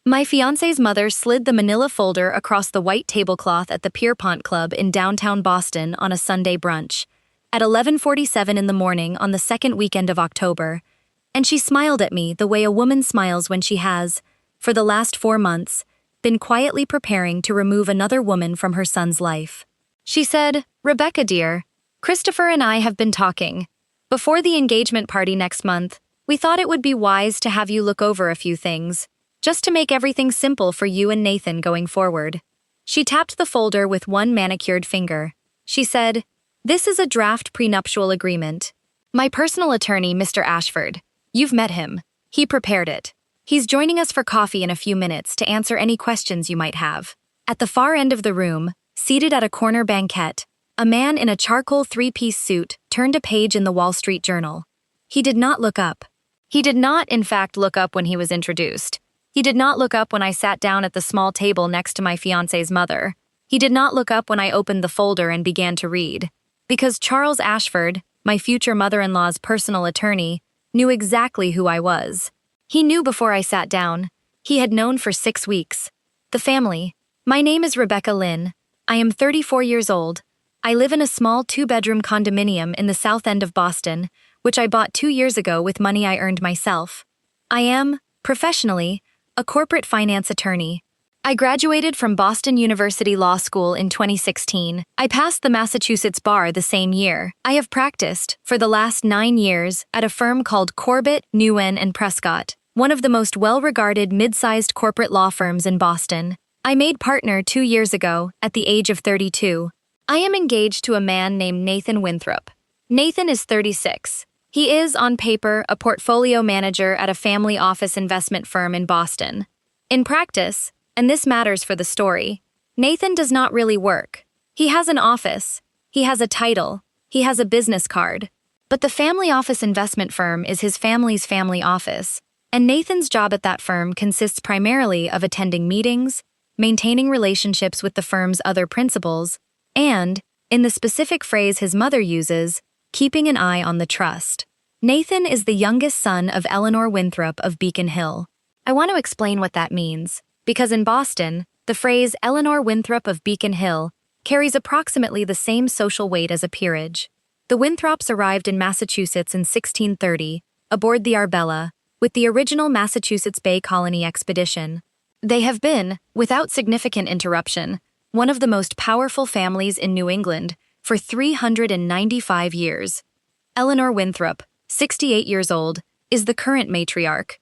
My fiancé's mother slid the manila folder across the white tablecloth at the Pierpont Club in downtown Boston on a Sunday brunch, at 11:47 in the morning on the second weekend of October, and she smiled at me the way a woman smiles when she has, for the last 4 months, been quietly preparing to remove another woman from her son's life. She said, "Rebecca dear, Christopher and I have been talking. Before the engagement party next month, we thought it would be wise to have you look over a few things, just to make everything simple for you and Nathan going forward." She tapped the folder with one manicured finger. She said, "This is a draft prenuptial agreement. My personal attorney, Mr. Ashford. You've met him. He prepared it. He's joining us for coffee in a few minutes to answer any questions you might have." At the far end of the room, seated at a corner banquette, a man in a charcoal three-piece suit turned a page in the Wall Street Journal. He did not look up. He did not, in fact, look up when he was introduced. He did not look up when I sat down at the small table next to my fiancé's mother. He did not look up when I opened the folder and began to read. Because Charles Ashford, my future mother-in-law's personal attorney, knew exactly who I was. He knew before I sat down. He had known for 6 weeks. The family. My name is Rebecca Lynn. I am 34 years old. I live in a small 2-bedroom condominium in the south end of Boston, which I bought 2 years ago with money I earned myself. I am, professionally, a corporate finance attorney. I graduated from Boston University Law School in 2016. I passed the Massachusetts bar the same year. I have practiced, for the last 9 years, at a firm called Corbett, Newen and Prescott, one of the most well-regarded mid-sized corporate law firms in Boston. I made partner 2 years ago, at the age of 32. I am engaged to a man named Nathan Winthrop. Nathan is 36. He is, on paper, a portfolio manager at a family office investment firm in Boston. In practice, and this matters for the story, Nathan does not really work. He has an office, he has a title, he has a business card. But the family office investment firm is his family's family office, and Nathan's job at that firm consists primarily of attending meetings, maintaining relationships with the firm's other principals, and, in the specific phrase his mother uses, keeping an eye on the trust. Nathan is the youngest son of Eleanor Winthrop of Beacon Hill. I want to explain what that means, because in Boston, the phrase Eleanor Winthrop of Beacon Hill carries approximately the same social weight as a peerage. The Winthrops arrived in Massachusetts in 1630, aboard the Arbella, with the original Massachusetts Bay Colony expedition. They have been, without significant interruption, one of the most powerful families in New England for 395 years. Eleanor Winthrop, 68 years old, is the current matriarch.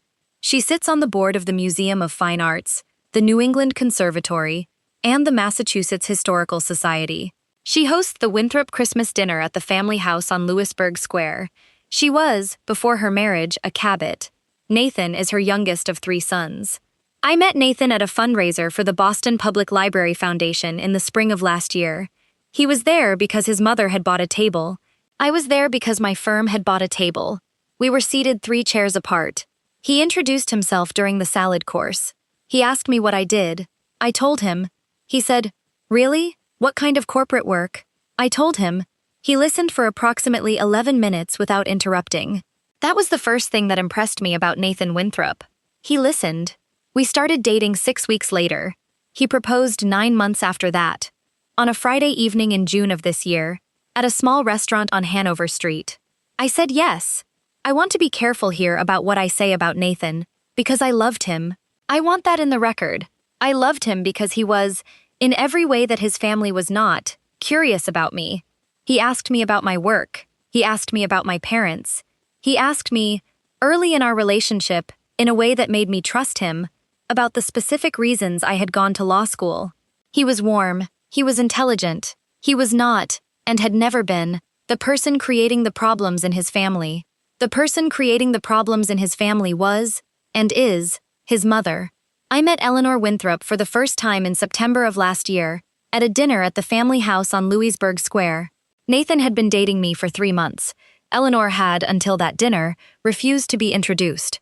She sits on the board of the Museum of Fine Arts, the New England Conservatory, and the Massachusetts Historical Society. She hosts the Winthrop Christmas dinner at the family house on Lewisburg Square. She was, before her marriage, a Cabot. Nathan is her youngest of 3 sons. I met Nathan at a fundraiser for the Boston Public Library Foundation in the spring of last year. He was there because his mother had bought a table. I was there because my firm had bought a table. We were seated 3 chairs apart. He introduced himself during the salad course. He asked me what I did. I told him. He said, "Really? What kind of corporate work?" I told him. He listened for approximately 11 minutes without interrupting. That was the first thing that impressed me about Nathan Winthrop. He listened. We started dating 6 weeks later. He proposed 9 months after that, on a Friday evening in June of this year, at a small restaurant on Hanover Street. I said yes. I want to be careful here about what I say about Nathan, because I loved him. I want that in the record. I loved him because he was, in every way that his family was not, curious about me. He asked me about my work. He asked me about my parents. He asked me, early in our relationship, in a way that made me trust him, about the specific reasons I had gone to law school. He was warm. He was intelligent. He was not, and had never been, the person creating the problems in his family. The person creating the problems in his family was, and is, his mother. I met Eleanor Winthrop for the first time in September of last year, at a dinner at the family house on Lewisburg Square. Nathan had been dating me for 3 months. Eleanor had, until that dinner, refused to be introduced.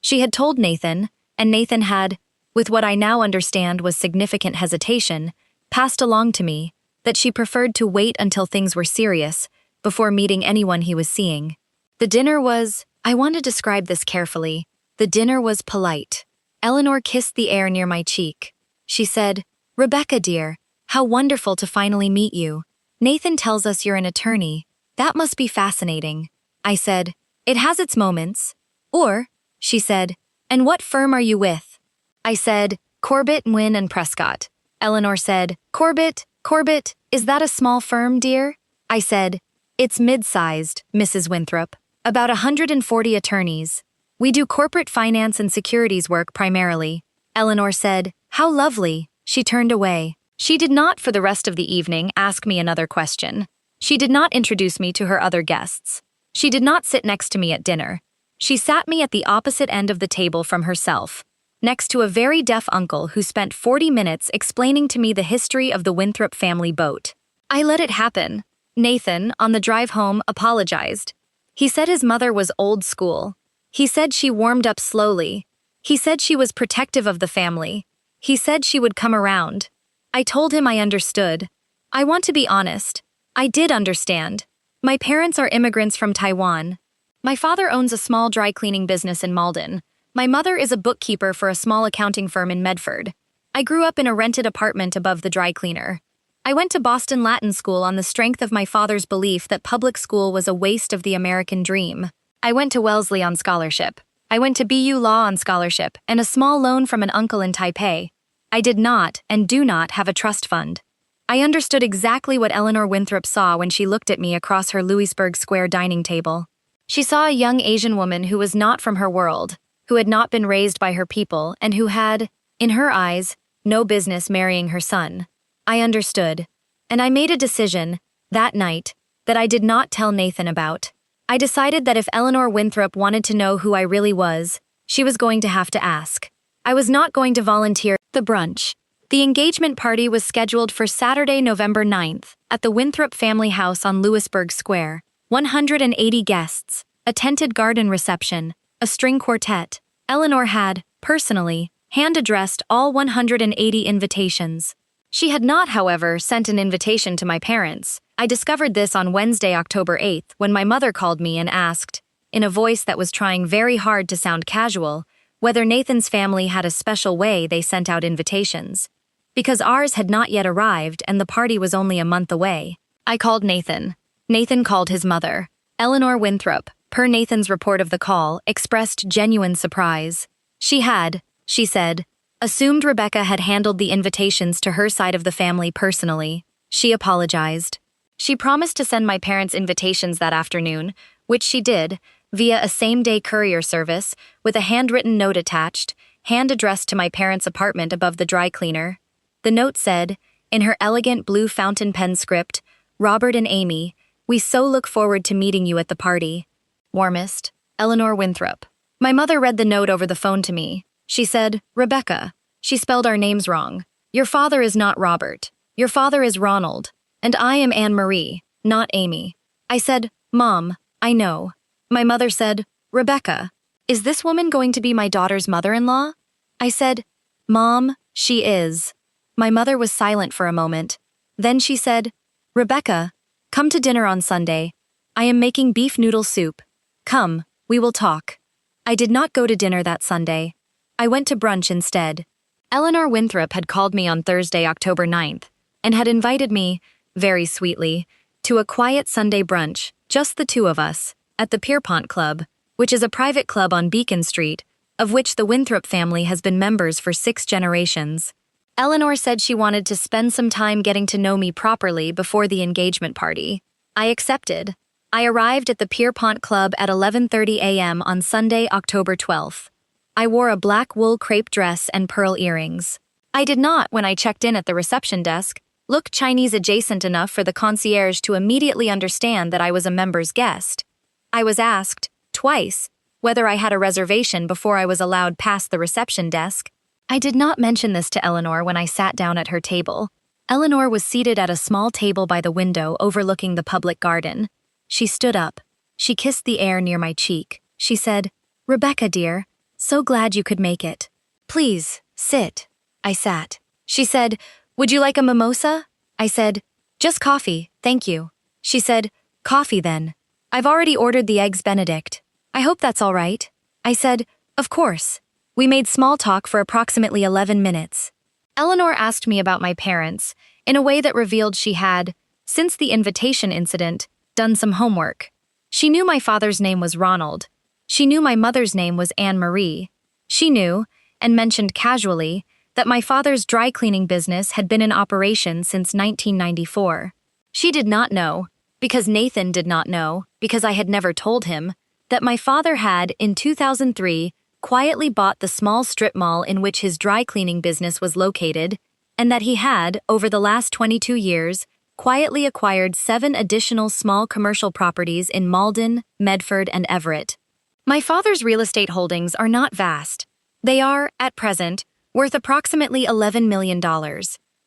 She had told Nathan, and Nathan had, with what I now understand was significant hesitation, passed along to me, that she preferred to wait until things were serious, before meeting anyone he was seeing. The dinner was, I want to describe this carefully, the dinner was polite. Eleanor kissed the air near my cheek. She said, "Rebecca, dear, how wonderful to finally meet you. Nathan tells us you're an attorney. That must be fascinating." I said, "It has its moments." Or, she said, "And what firm are you with?" I said, "Corbett, Wynne and Prescott." Eleanor said, Corbett, is that a small firm, dear?" I said, "It's mid-sized, Mrs. Winthrop. About 140 attorneys. We do corporate finance and securities work primarily." Eleanor said, "How lovely." She turned away. She did not, for the rest of the evening, ask me another question. She did not introduce me to her other guests. She did not sit next to me at dinner. She sat me at the opposite end of the table from herself, next to a very deaf uncle who spent 40 minutes explaining to me the history of the Winthrop family boat. I let it happen. Nathan, on the drive home, apologized. He said his mother was old school. He said she warmed up slowly. He said she was protective of the family. He said she would come around. I told him I understood. I want to be honest. I did understand. My parents are immigrants from Taiwan. My father owns a small dry cleaning business in Malden. My mother is a bookkeeper for a small accounting firm in Medford. I grew up in a rented apartment above the dry cleaner. I went to Boston Latin School on the strength of my father's belief that public school was a waste of the American dream. I went to Wellesley on scholarship. I went to BU Law on scholarship and a small loan from an uncle in Taipei. I did not and do not have a trust fund. I understood exactly what Eleanor Winthrop saw when she looked at me across her Louisburg Square dining table. She saw a young Asian woman who was not from her world, who had not been raised by her people, and who had, in her eyes, no business marrying her son. I understood, and I made a decision, that night, that I did not tell Nathan about. I decided that if Eleanor Winthrop wanted to know who I really was, she was going to have to ask. I was not going to volunteer. The brunch. The engagement party was scheduled for Saturday, November 9th, at the Winthrop family house on Louisburg Square. 180 guests, a tented garden reception, a string quartet. Eleanor had, personally, hand-addressed all 180 invitations. She had not, however, sent an invitation to my parents. I discovered this on Wednesday, October 8th, when my mother called me and asked, in a voice that was trying very hard to sound casual, whether Nathan's family had a special way they sent out invitations. Because ours had not yet arrived and the party was only a month away. I called Nathan. Nathan called his mother. Eleanor Winthrop, per Nathan's report of the call, expressed genuine surprise. She had, she said, assumed Rebecca had handled the invitations to her side of the family personally. She apologized. She promised to send my parents invitations that afternoon, which she did, via a same-day courier service, with a handwritten note attached, hand-addressed to my parents' apartment above the dry cleaner. The note said, in her elegant blue fountain pen script, "Robert and Amy, we so look forward to meeting you at the party. Warmest, Eleanor Winthrop." My mother read the note over the phone to me. She said, "Rebecca, she spelled our names wrong. Your father is not Robert. Your father is Ronald. And I am Anne-Marie, not Amy." I said, "Mom, I know." My mother said, "Rebecca, is this woman going to be my daughter's mother-in-law?" I said, "Mom, she is." My mother was silent for a moment. Then she said, "Rebecca, come to dinner on Sunday. I am making beef noodle soup. Come, we will talk." I did not go to dinner that Sunday. I went to brunch instead. Eleanor Winthrop had called me on Thursday, October 9th, and had invited me, very sweetly, to a quiet Sunday brunch, just the two of us, at the Pierpont Club, which is a private club on Beacon Street, of which the Winthrop family has been members for 6 generations. Eleanor said she wanted to spend some time getting to know me properly before the engagement party. I accepted. I arrived at the Pierpont Club at 11:30 a.m. on Sunday, October 12th. I wore a black wool crepe dress and pearl earrings. I did not, when I checked in at the reception desk, look Chinese adjacent enough for the concierge to immediately understand that I was a member's guest. I was asked, twice, whether I had a reservation before I was allowed past the reception desk. I did not mention this to Eleanor when I sat down at her table. Eleanor was seated at a small table by the window overlooking the public garden. She stood up. She kissed the air near my cheek. She said, "Rebecca, dear, so glad you could make it. Please, sit." I sat. She said, "Would you like a mimosa?" I said, "Just coffee, thank you." She said, "Coffee then. I've already ordered the eggs Benedict. I hope that's all right." I said, "Of course." We made small talk for approximately 11 minutes. Eleanor asked me about my parents in a way that revealed she had, since the invitation incident, done some homework. She knew my father's name was Ronald. She knew my mother's name was Anne Marie. She knew, and mentioned casually, that my father's dry cleaning business had been in operation since 1994. She did not know, because Nathan did not know, because I had never told him, that my father had, in 2003, quietly bought the small strip mall in which his dry cleaning business was located, and that he had, over the last 22 years, quietly acquired 7 additional small commercial properties in Malden, Medford, and Everett. My father's real estate holdings are not vast. They are, at present, worth approximately $11 million.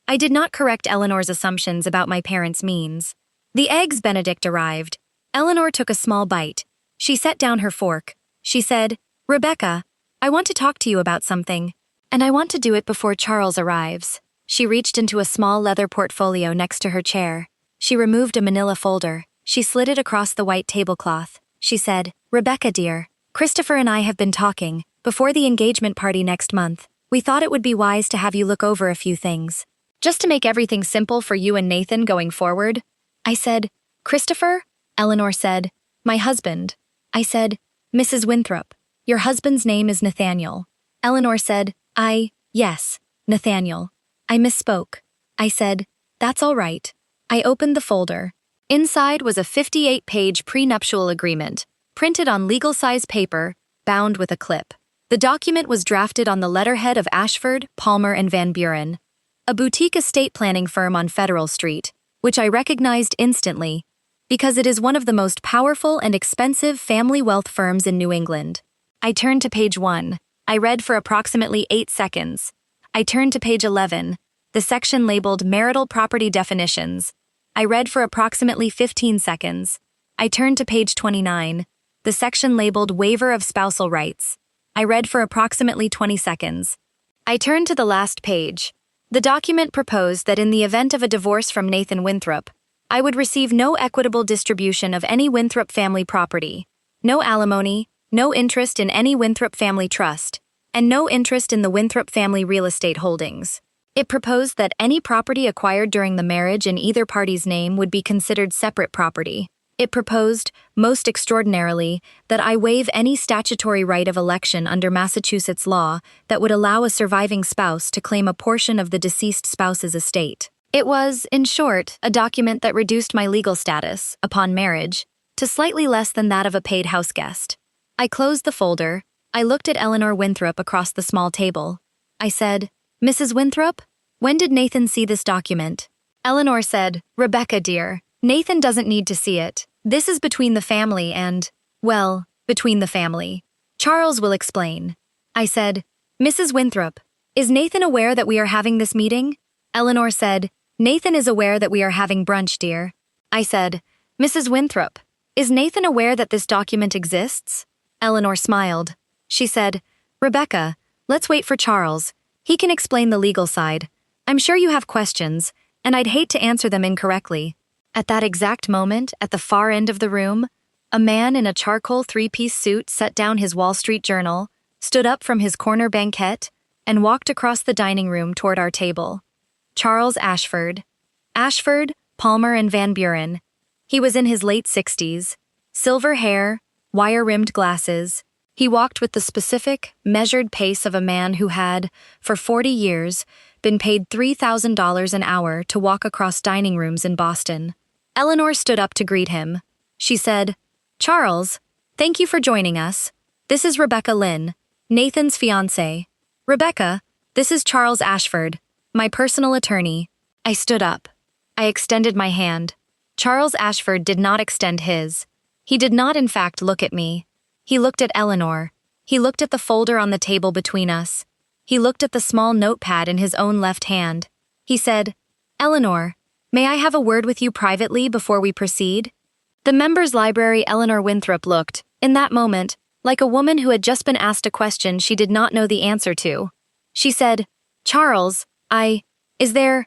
I did not correct Eleanor's assumptions about my parents' means. The eggs Benedict arrived. Eleanor took a small bite. She set down her fork. She said, "Rebecca, I want to talk to you about something, and I want to do it before Charles arrives." She reached into a small leather portfolio next to her chair. She removed a manila folder. She slid it across the white tablecloth. She said, "Rebecca, dear, Christopher and I have been talking. Before the engagement party next month, we thought it would be wise to have you look over a few things. Just to make everything simple for you and Nathan going forward." I said, "Christopher?" Eleanor said, "My husband." I said, "Mrs. Winthrop, your husband's name is Nathaniel." Eleanor said, Yes, Nathaniel. I misspoke. I said, "That's all right." I opened the folder. Inside was a 58-page prenuptial agreement, printed on legal-size paper, bound with a clip. The document was drafted on the letterhead of Ashford, Palmer, and Van Buren, a boutique estate planning firm on Federal Street, which I recognized instantly, because it is one of the most powerful and expensive family wealth firms in New England. I turned to page 1. I read for approximately 8 seconds. I turned to page 11, the section labeled Marital Property Definitions. I read for approximately 15 seconds. I turned to page 29, the section labeled Waiver of Spousal Rights. I read for approximately 20 seconds. I turned to the last page. The document proposed that in the event of a divorce from Nathan Winthrop, I would receive no equitable distribution of any Winthrop family property, no alimony, no interest in any Winthrop family trust, and no interest in the Winthrop family real estate holdings. It proposed that any property acquired during the marriage in either party's name would be considered separate property. It proposed, most extraordinarily, that I waive any statutory right of election under Massachusetts law that would allow a surviving spouse to claim a portion of the deceased spouse's estate. It was, in short, a document that reduced my legal status, upon marriage, to slightly less than that of a paid houseguest. I closed the folder. I looked at Eleanor Winthrop across the small table. I said, "Mrs. Winthrop, when did Nathan see this document?" Eleanor said, "Rebecca, dear, Nathan doesn't need to see it. This is between the family and, well, between the family. Charles will explain." I said, "Mrs. Winthrop, is Nathan aware that we are having this meeting?" Eleanor said, "Nathan is aware that we are having brunch, dear." I said, "Mrs. Winthrop, is Nathan aware that this document exists?" Eleanor smiled. She said, "Rebecca, let's wait for Charles. He can explain the legal side. I'm sure you have questions, and I'd hate to answer them incorrectly." At that exact moment, at the far end of the room, a man in a charcoal 3-piece suit set down his Wall Street Journal, stood up from his corner banquette, and walked across the dining room toward our table. Charles Ashford. Ashford, Palmer, and Van Buren. He was in his late 60s. Silver hair, wire-rimmed glasses. He walked with the specific, measured pace of a man who had, for 40 years, been paid $3,000 an hour to walk across dining rooms in Boston. Eleanor stood up to greet him. She said, "Charles, thank you for joining us. This is Rebecca Lynn, Nathan's fiancé. Rebecca, this is Charles Ashford, my personal attorney." I stood up. I extended my hand. Charles Ashford did not extend his. He did not, in fact, look at me. He looked at Eleanor. He looked at the folder on the table between us. He looked at the small notepad in his own left hand. He said, "Eleanor, may I have a word with you privately before we proceed?" The members' library Eleanor Winthrop looked, in that moment, like a woman who had just been asked a question she did not know the answer to. She said, "Charles, is there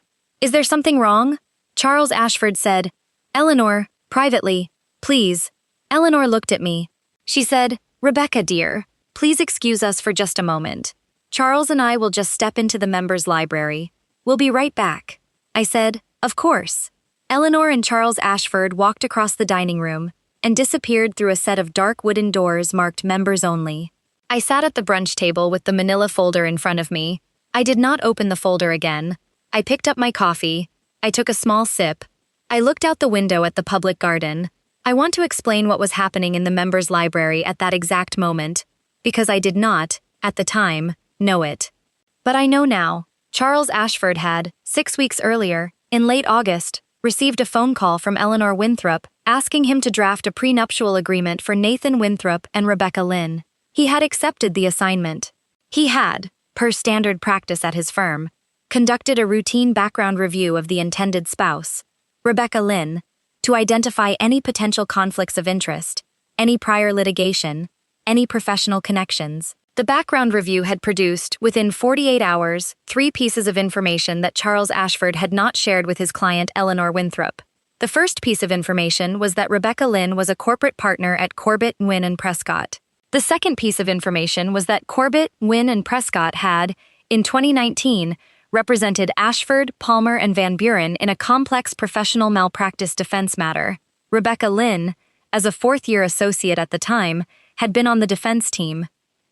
something wrong?" Charles Ashford said, "Eleanor, privately, please." Eleanor looked at me. She said, "Rebecca, dear, Please excuse us for just a moment. Charles and I will just step into the members' library. We'll be right back. I said, of course. Eleanor and Charles Ashford walked across the dining room and disappeared through a set of dark wooden doors marked members only. I sat at the brunch table with the manila folder in front of me. I did not open the folder again. I picked up my coffee. I took a small sip. I looked out the window at the public garden. I want to explain what was happening in the members' library at that exact moment, because I did not, at the time, know it. But I know now. Charles Ashford had, 6 weeks earlier, in late August, received a phone call from Eleanor Winthrop asking him to draft a prenuptial agreement for Nathan Winthrop and Rebecca Lynn. He had accepted the assignment. He had, per standard practice at his firm, conducted a routine background review of the intended spouse, Rebecca Lynn, to identify any potential conflicts of interest, any prior litigation, any professional connections. The background review had produced, within 48 hours, 3 pieces of information that Charles Ashford had not shared with his client Eleanor Winthrop. The first piece of information was that Rebecca Lynn was a corporate partner at Corbett, Wynn and Prescott. The second piece of information was that Corbett, Wynn and Prescott had, in 2019, represented Ashford, Palmer, and Van Buren in a complex professional malpractice defense matter. Rebecca Lynn, as a fourth-year associate at the time, had been on the defense team.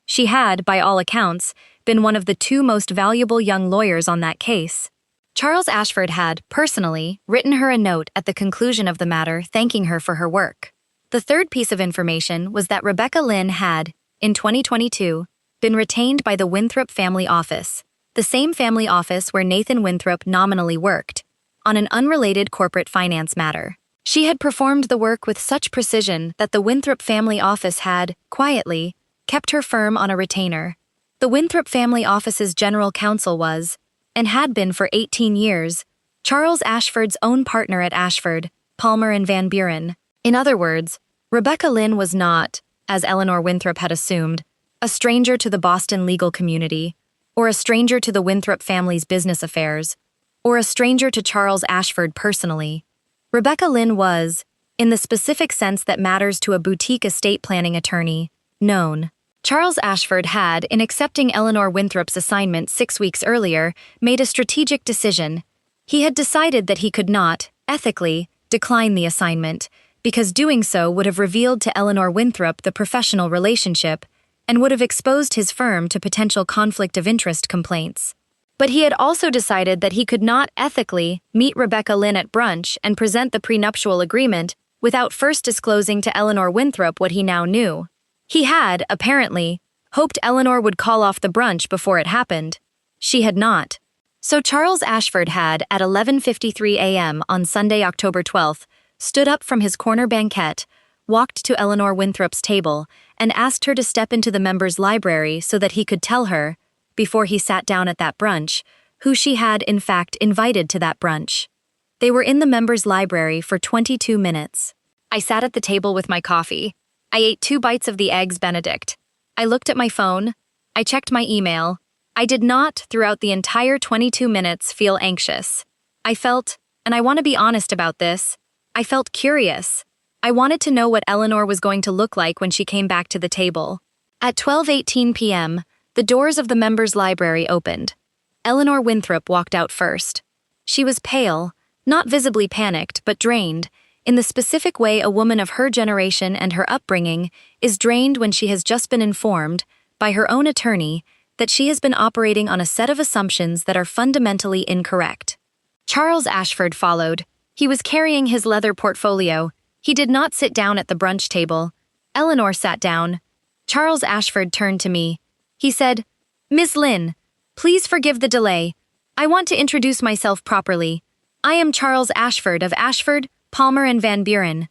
She had, by all accounts, been one of the 2 most valuable young lawyers on that case. Charles Ashford had, personally, written her a note at the conclusion of the matter thanking her for her work. The third piece of information was that Rebecca Lynn had, in 2022, been retained by the Winthrop family office, the same family office where Nathan Winthrop nominally worked, on an unrelated corporate finance matter. She had performed the work with such precision that the Winthrop family office had, quietly, kept her firm on a retainer. The Winthrop family office's general counsel was, and had been for 18 years, Charles Ashford's own partner at Ashford, Palmer and Van Buren. In other words, Rebecca Lynn was not, as Eleanor Winthrop had assumed, a stranger to the Boston legal community, or a stranger to the Winthrop family's business affairs, or a stranger to Charles Ashford personally. Rebecca Lynn was, in the specific sense that matters to a boutique estate planning attorney, known. Charles Ashford had, in accepting Eleanor Winthrop's assignment 6 weeks earlier, made a strategic decision. He had decided that he could not, ethically, decline the assignment, because doing so would have revealed to Eleanor Winthrop the professional relationship and would have exposed his firm to potential conflict of interest complaints. But he had also decided that he could not ethically meet Rebecca Lynn at brunch and present the prenuptial agreement without first disclosing to Eleanor Winthrop what he now knew. He had, apparently, hoped Eleanor would call off the brunch before it happened. She had not. So Charles Ashford had, at 11:53 a.m. on Sunday, October 12th, stood up from his corner banquette, walked to Eleanor Winthrop's table, and asked her to step into the members' library so that he could tell her, before he sat down at that brunch, who she had, in fact, invited to that brunch. They were in the members' library for 22 minutes. I sat at the table with my coffee. I ate 2 bites of the Eggs Benedict. I looked at my phone. I checked my email. I did not, throughout the entire 22 minutes, feel anxious. I felt, and I want to be honest about this, I felt curious. I wanted to know what Eleanor was going to look like when she came back to the table. At 12:18 p.m., the doors of the members' library opened. Eleanor Winthrop walked out first. She was pale, not visibly panicked, but drained, in the specific way a woman of her generation and her upbringing is drained when she has just been informed, by her own attorney, that she has been operating on a set of assumptions that are fundamentally incorrect. Charles Ashford followed. He was carrying his leather portfolio. He did not sit down at the brunch table. Eleanor sat down. Charles Ashford turned to me. He said, "Miss Lynn, please forgive the delay. I want to introduce myself properly. I am Charles Ashford of Ashford, Palmer and Van Buren.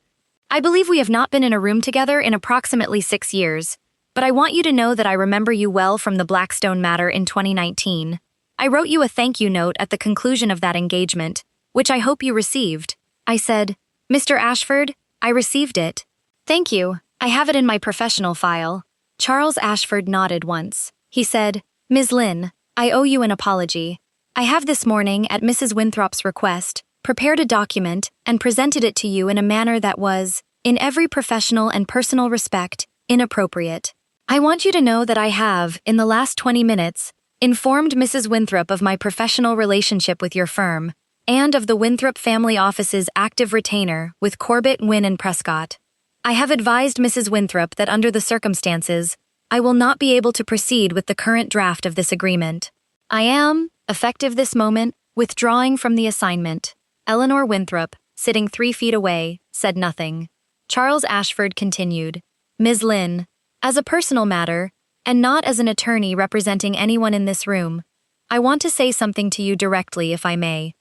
I believe we have not been in a room together in approximately 6 years, but I want you to know that I remember you well from the Blackstone matter in 2019. I wrote you a thank you note at the conclusion of that engagement, which I hope you received." I said, "Mr. Ashford, I received it. Thank you. I have it in my professional file." Charles Ashford nodded once. He said, "Ms. Lynn, I owe you an apology. I have this morning, at Mrs. Winthrop's request, prepared a document and presented it to you in a manner that was, in every professional and personal respect, inappropriate. I want you to know that I have, in the last 20 minutes, informed Mrs. Winthrop of my professional relationship with your firm and of the Winthrop family office's active retainer with Corbett, Wynne, and Prescott. I have advised Mrs. Winthrop that under the circumstances, I will not be able to proceed with the current draft of this agreement. I am, effective this moment, withdrawing from the assignment. Eleanor Winthrop, sitting 3 feet away, said nothing. Charles Ashford continued, Ms. Lynn, as a personal matter, and not as an attorney representing anyone in this room, I want to say something to you directly, if I may.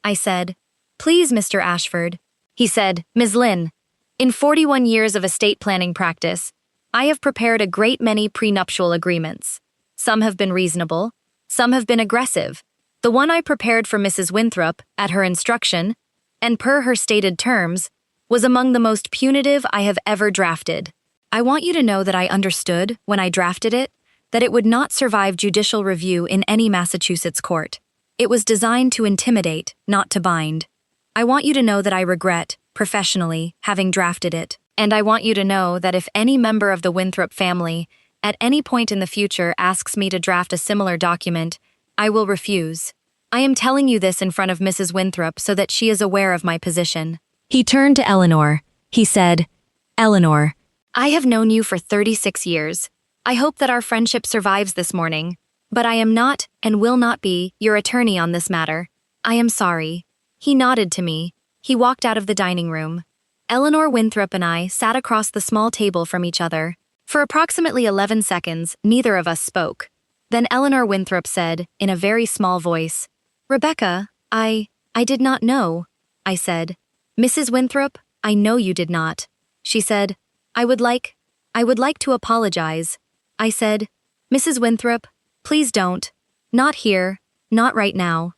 I said, Please, Mr. Ashford. He said, Ms. Lynn, in 41 years of estate planning practice, I have prepared a great many prenuptial agreements. Some have been reasonable, some have been aggressive. The one I prepared for Mrs. Winthrop, at her instruction, and per her stated terms, was among the most punitive I have ever drafted. I want you to know that I understood, when I drafted it, that it would not survive judicial review in any Massachusetts court. It was designed to intimidate, not to bind. I want you to know that I regret, professionally, having drafted it, and I want you to know that if any member of the Winthrop family, at any point in the future, asks me to draft a similar document, I will refuse. I am telling you this in front of Mrs. Winthrop so that she is aware of my position. He turned to Eleanor. He said, Eleanor, I have known you for 36 years. I hope that our friendship survives this morning, but I am not, and will not be, your attorney on this matter. I am sorry. He nodded to me. He walked out of the dining room. Eleanor Winthrop and I sat across the small table from each other. For approximately 11 seconds, neither of us spoke. Then Eleanor Winthrop said, in a very small voice, Rebecca, I did not know. I said, Mrs. Winthrop, I know you did not. She said, I would like to apologize. I said, Mrs. Winthrop, please don't. Not here, not right now.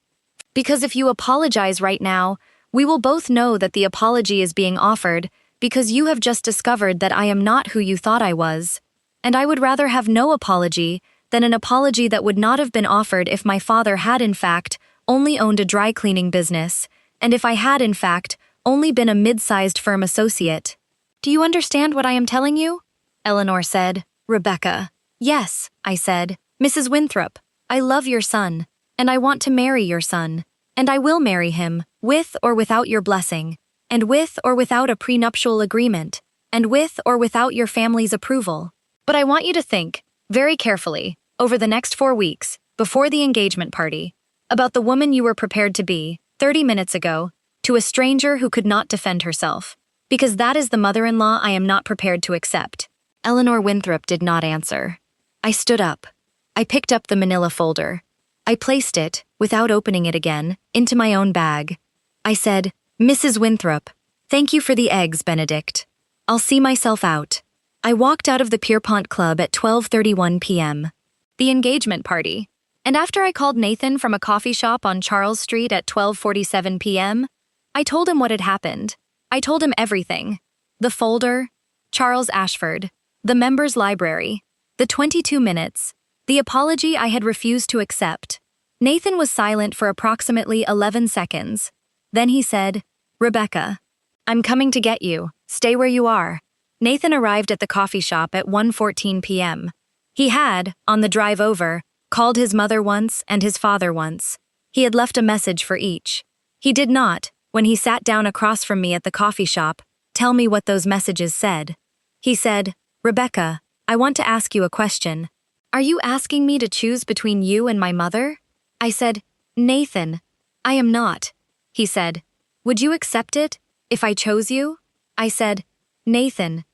Because if you apologize right now, we will both know that the apology is being offered because you have just discovered that I am not who you thought I was. And I would rather have no apology than an apology that would not have been offered if my father had in fact only owned a dry cleaning business, and if I had in fact only been a mid-sized firm associate. Do you understand what I am telling you? Eleanor said, Rebecca. Yes, I said. Mrs. Winthrop, I love your son, and I want to marry your son, and I will marry him, with or without your blessing, and with or without a prenuptial agreement, and with or without your family's approval. But I want you to think, very carefully, over the next 4 weeks, before the engagement party, about the woman you were prepared to be, 30 minutes ago, to a stranger who could not defend herself. Because that is the mother-in-law I am not prepared to accept. Eleanor Winthrop did not answer. I stood up. I picked up the manila folder. I placed it, without opening it again, into my own bag. I said, Mrs. Winthrop, thank you for the eggs, Benedict. I'll see myself out. I walked out of the Pierpont Club at 12:31 p.m. The engagement party. And after I called Nathan from a coffee shop on Charles Street at 12:47 p.m., I told him what had happened. I told him everything. The folder, Charles Ashford, the members' library, the 22 minutes, the apology I had refused to accept. Nathan was silent for approximately 11 seconds. Then he said, Rebecca, I'm coming to get you. Stay where you are. Nathan arrived at the coffee shop at 1:14 p.m. He had, on the drive over, called his mother once and his father once. He had left a message for each. He did not, when he sat down across from me at the coffee shop, tell me what those messages said. He said, Rebecca, I want to ask you a question. Are you asking me to choose between you and my mother? I said, Nathan, I am not. He said, would you accept it, if I chose you? I said, Nathan,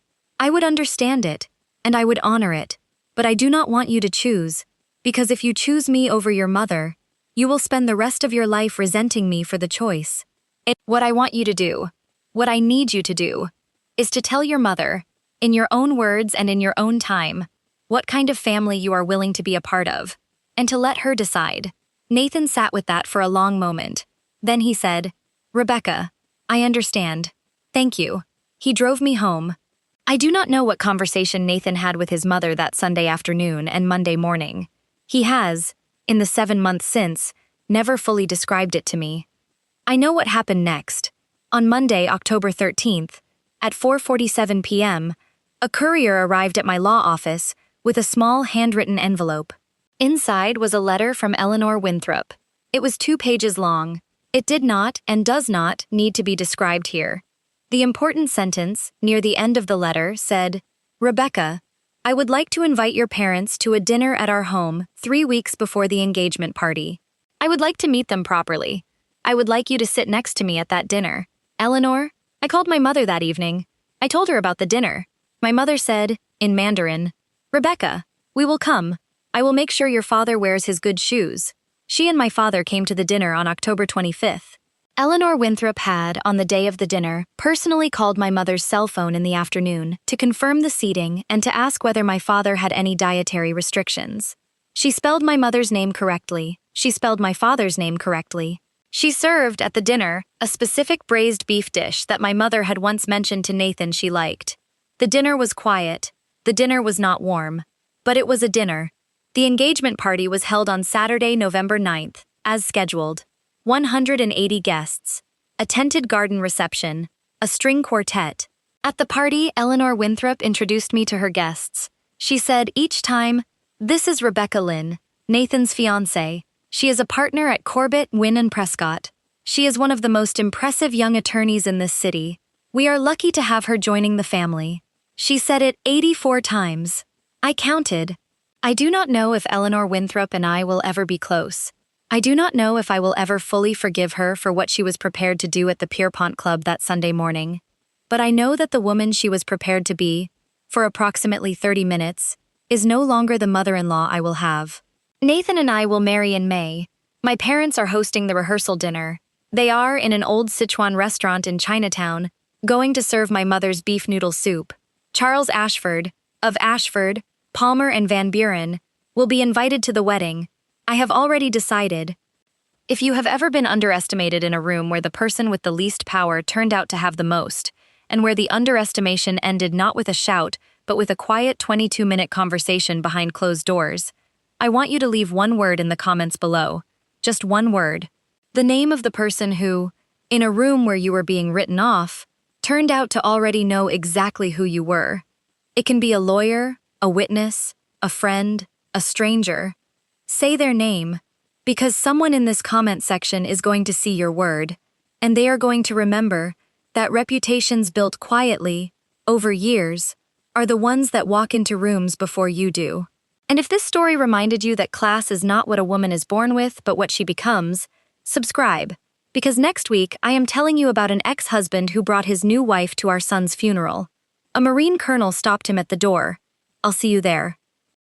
I would understand it, and I would honor it, but I do not want you to choose, because if you choose me over your mother, you will spend the rest of your life resenting me for the choice. What I want you to do, what I need you to do, is to tell your mother, in your own words and in your own time, what kind of family you are willing to be a part of, and to let her decide. Nathan sat with that for a long moment. Then he said, Rebecca, I understand. Thank you. He drove me home. I do not know what conversation Nathan had with his mother that Sunday afternoon and Monday morning. He has, in the 7 months since, never fully described it to me. I know what happened next. On Monday, October 13th, at 4:47 p.m., a courier arrived at my law office with a small handwritten envelope. Inside was a letter from Eleanor Winthrop. It was 2 pages long. It did not and does not need to be described here. The important sentence, near the end of the letter, said, "Rebecca, I would like to invite your parents to a dinner at our home 3 weeks before the engagement party. I would like to meet them properly. I would like you to sit next to me at that dinner. Eleanor, I called my mother that evening. I told her about the dinner. My mother said, in Mandarin, 'Rebecca, we will come. I will make sure your father wears his good shoes.' She and my father came to the dinner on October 25th. Eleanor Winthrop had, on the day of the dinner, personally called my mother's cell phone in the afternoon to confirm the seating and to ask whether my father had any dietary restrictions. She spelled my mother's name correctly. She spelled my father's name correctly. She served, at the dinner, a specific braised beef dish that my mother had once mentioned to Nathan she liked. The dinner was quiet. The dinner was not warm. But it was a dinner. The engagement party was held on Saturday, November 9th, as scheduled. 180 guests, a tented garden reception, a string quartet. At the party, Eleanor Winthrop introduced me to her guests. She said each time, "This is Rebecca Lynn, Nathan's fiancé. She is a partner at Corbett, Wynn & Prescott. She is one of the most impressive young attorneys in this city. We are lucky to have her joining the family." She said it 84 times. I counted. I do not know if Eleanor Winthrop and I will ever be close. I do not know if I will ever fully forgive her for what she was prepared to do at the Pierpont Club that Sunday morning. But I know that the woman she was prepared to be, for approximately 30 minutes, is no longer the mother-in-law I will have. Nathan and I will marry in May. My parents are hosting the rehearsal dinner. They are, in an old Sichuan restaurant in Chinatown, going to serve my mother's beef noodle soup. Charles Ashford, of Ashford, Palmer and Van Buren, will be invited to the wedding. I have already decided. If you have ever been underestimated in a room where the person with the least power turned out to have the most, and where the underestimation ended not with a shout, but with a quiet 22-minute conversation behind closed doors, I want you to leave one word in the comments below. Just one word. The name of the person who, in a room where you were being written off, turned out to already know exactly who you were. It can be a lawyer, a witness, a friend, a stranger. Say their name, because someone in this comment section is going to see your word, and they are going to remember that reputations built quietly, over years, are the ones that walk into rooms before you do. And if this story reminded you that class is not what a woman is born with, but what she becomes, subscribe, because next week I am telling you about an ex-husband who brought his new wife to our son's funeral. A Marine colonel stopped him at the door. I'll see you there.